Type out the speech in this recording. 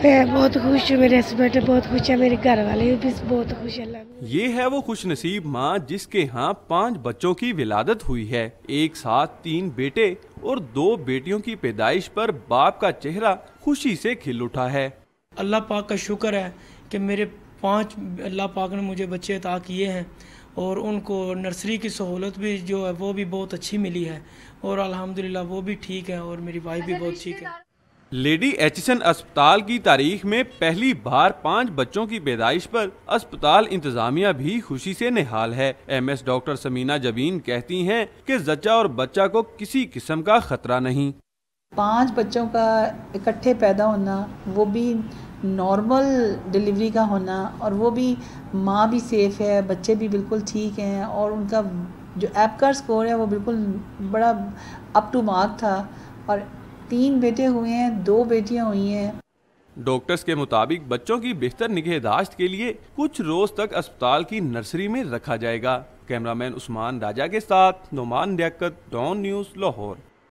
میں بہت خوش ہوں، میرے ہسبینڈ بہت خوش ہے، میرے گھر والے بھی بہت خوش ہیں۔ یہ ہے وہ خوش نصیب ماں جس کے ہاں 5 بچوں کی ولادت ہوئی ہے۔ ایک ساتھ 3 بیٹے اور 2 بیٹیوں کی پیدائش پر باپ کا چہرہ خوشی سے کھل اٹھا ہے۔ اللہ پاک کا شکر ہے کہ میرے 5 اللہ پاک نے مجھے بچے عطا کیے ہیں، اور ان کو نرسری کی سہولت بھی جو ہے وہ بھی بہت اچھی ملی ہے، اور الحمدللہ وہ بھی ٹھیک ہے، اور میری وائف بھی بہت ٹھیک ہے۔ لیڈی ایچسن اسپتال کی تاریخ میں پہلی بار 5 بچوں کی پیدائش پر اسپتال انتظامیہ بھی خوشی سے نہال ہے۔ ایم ایس ڈاکٹر سمینہ جبین کہتی ہیں کہ زچہ اور بچہ کو کسی قسم کا خطرہ نہیں۔ 5 بچوں کا اکٹھے پیدا ہونا، وہ بھی نارمل ڈیلیوری کا ہونا، اور وہ بھی ماں بھی سیف ہے، بچے بھی بالکل ٹھیک ہیں، اور ان کا جو ایپکر سکور ہے وہ بالکل بڑا اپ ٹو مارک تھا، اور 3 بیٹے ہوئے ہیں، 2 بیٹیاں ہوئی ہیں۔ ڈاکٹرز کے مطابق بچوں کی بہتر نگہداشت کے لیے کچھ روز تک اسپتال کی نرسری میں رکھا جائے گا۔ کیمرہ مین عثمان راجہ کے ساتھ نعمان لیاقت، ڈان نیوز، لاہور۔